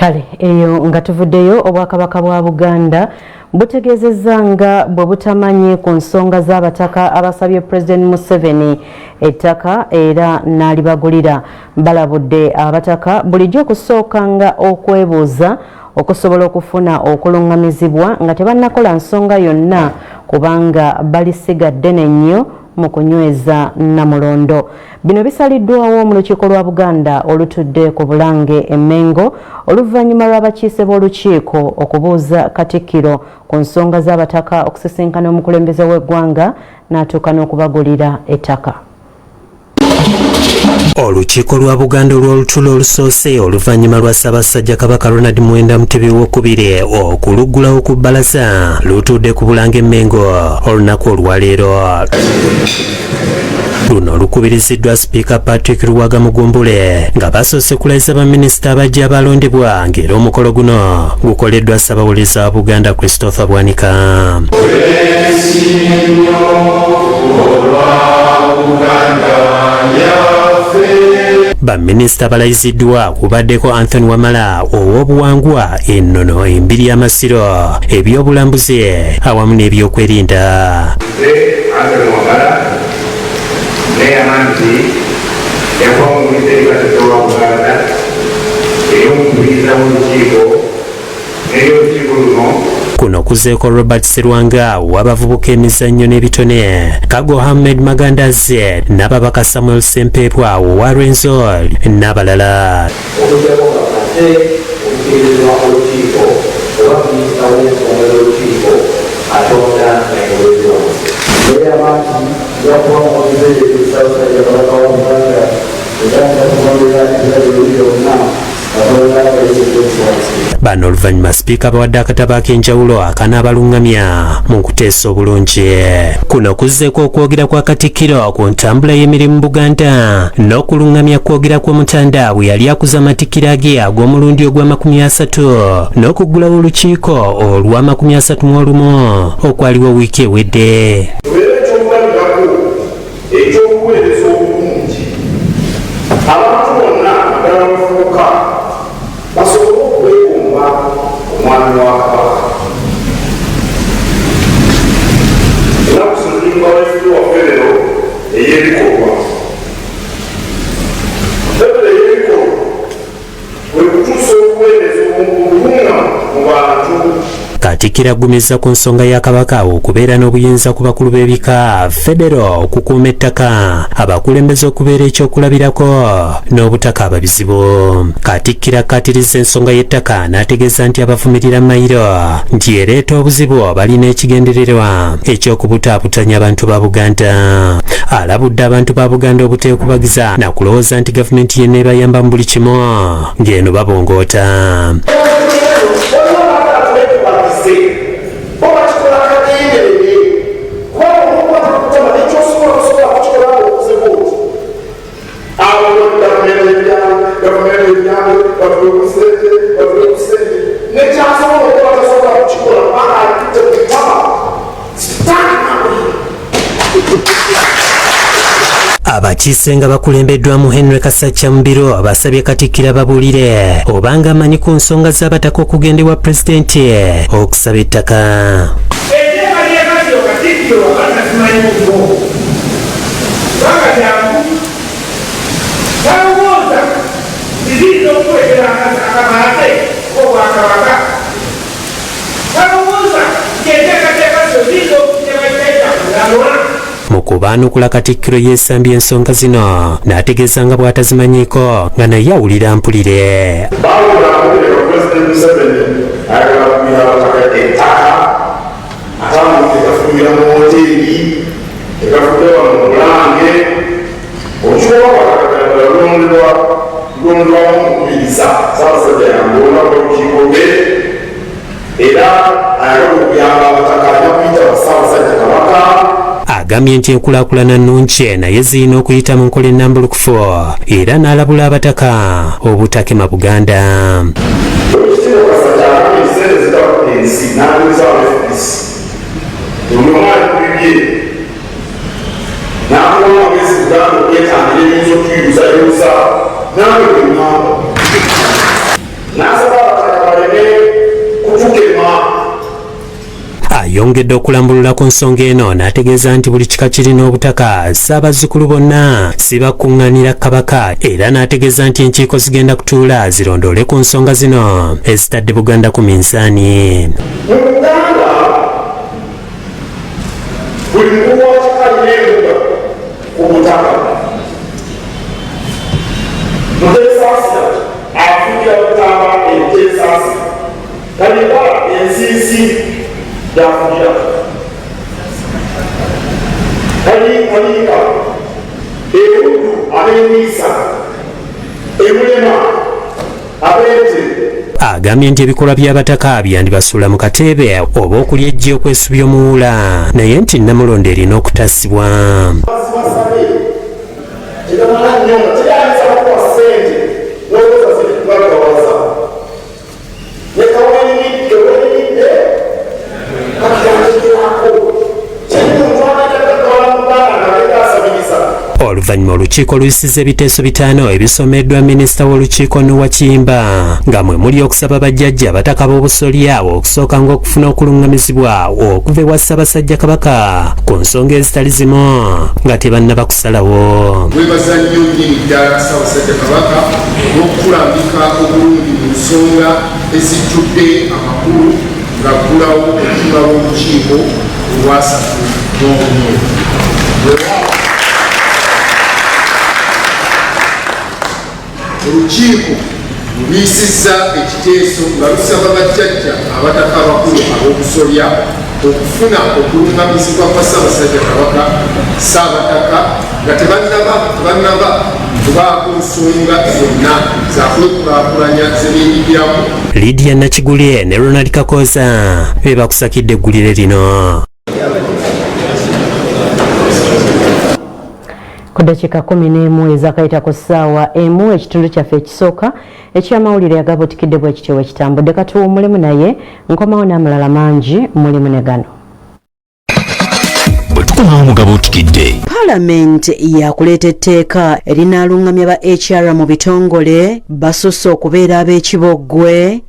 Kale eyo nga tuvuddeyo obwakabaka bwa Buganda butegeezezza nga bwe butamanye ku nsonga z'abataka abasabye President Museveni ettaka era n'alibagulira. Balabudde abataka bulijjo okusookanga okwebuuza okusobola okufuna okulungamizibwa nga tebannakola nsonga yonna kubanga balisigadde nnyo mu kunyweza Namulondo. Bino bisaliddwawo mu lukiiko lwa Buganda olutudde ku Bulange e Mengo oluvannyuma lw'abakiise b'olukiiko okubuuza Katikkiro ku nsonga z'abataka okusisinkana omukulembeze w'eggwanga n'atuuka n'okubagulira ettaka. Olukiiko lwa Buganda olw'olutulo olusoose oluvannyuma lwa Ssaabasajja Kabaka Ronald Muwenda Mutebi II okuluggulawo ku bbalaza lutudde ku Bulange e Mengo olunaku olwaleero. Luno lukubiriziddwa Sipiika Patrick Luwaga Mugumbule nga basoose kulayiza baminisita abajja abalondebwa ng'era omukolo guno gukoleddwa Ssaabawolereza wa Buganda Christopher Bwanika. Baminisita balayiziddwa kubaddeko Anthony Wamala ow'obuwangwa ennono embiri y'amasiro ebyobulambuzi awamu n'ebyokwerinda. Kuno kuzeeko Robert Serwanga w'abavubuka emizannyo n'ebitone, Kago Ahmed Magandaze n'ababaka Samuel Sempepwa owa Rwenzori n'abalala. Bano oluvannyuma Sipiika bawadde akatabo ak'enjawulo akanaabalungamya mu kuteesa obulungi. Kuno kuzzeeko okwogera kwa Katikkiro ku ntambula y'emirimu Buganda n'okulungamya kwogera kw'Omutanda bwe yali akuza amatikkiro ge ag'omulundi ogwa30 n'okuggulawo olukiiko olwa31 okwaliwo wiiki ewedde. Katikkiro aggumiza ku nsonga ya Kabaka okubeera n'obuyinza ku bakulu b'ebika Federo okukuuma ettaka, abakulembeze okubeera ekyokulabirako n'obutaka ababizibu. Katikkiro akkaatirizza ensonga y'ettaka n'ategeeza nti abavumirira mayiro nti ereeta obuzibu balina ekigendererwa eky'okubutaabutanya abantu ba Buganda. Alabudde abantu ba Buganda obuteekubagiza na kulowooza nti gavumenti yenna ebayamba mu buli kimu ng'eno babongoota. Abakiise nga bakulembeddwamu Henry Kasacca mu biro basabye Katikkiro ababuulire obanga amanyi ku nsonga z'abataka okugendebwa pulezidenti okusaba ettaka. Mu kubaanukula Katikkiro yeesambye ensonga zino n'ategeeza nga bw'atazimanyiiko nga naye awulira mpulire. Agambye nti enkulaakulana nnungi naye zirina okuyita mu nkola ennambulukufu era n'alabula abataka obutakema Buganda. Nasa ayongedde okulambulula ku nsonga eno n'ategeeza nti buli kika kirina obutaka Ssaabazzukulu bonna sibakuŋŋaanira Kabaka, era n'ategeeza nti enkiiko zigenda kutuula zirondoole ku nsonga zino ezitadde Buganda ku minsaani. Buli mukulu wa kika yeebuga ku butaka. Muteesaasira afugira kutamba enteesaasi. Kalika ensiisi yafugira. Kalika ebuddu ab'emiisa, ebulema abeete. Agambye nti ebikolwa by'abataka byandibasuula mu kateebe oba okulya ejji okwesubya omuwula, naye nti Namulondo erina okutasibwa. Oluvannyuma olukiiko luyisizza ebiteeso 5 ebisomeddwa minisita w'olukiiko Noah Kimba nga mwe muli okusaba bajjajja abataka b'obusolya okusooka ng'okufuna okulungamizibwa okuva ewa Ssaabasajja Kabaka ku nsonga ezitali zimu nga tebannaba kusalawo. Weebaza nnyo nnyini ddala Ssaabasajja Kabaka n'okukulambika obulungi mu nsonga ezijjudde amakulu ng'aggulawo okutuula w'olukiiko olwasatu n'omumyezi. Olukiiko luyisizza ekiteeso nga lusaba bajjajja abataka abakulu ab'obusolya okufuna okulungamizibwa kwa Ssaabasajja Kabaka Ssaabataka nga tebannaba kubaako nsonga zonna zakwekulaakulanya zebeenyigiramu. Lydia Nakigulye ne Ronald Kakoza be bakusakidde eggulire lino. Ku dakiika 11 ezakayita ku ssaawa emu ekitundu kyaffe ekisooka eky'amawulire agabuutikidde bwe kityo bwe kitambudde katuwummulemu naye nkomawo n'amalala mangi mulimu ne gano. Paalamenti yakuleeta etteeka erinaalungamya ba HR mu bitongole basusse okubeera ab'ekiboggwe.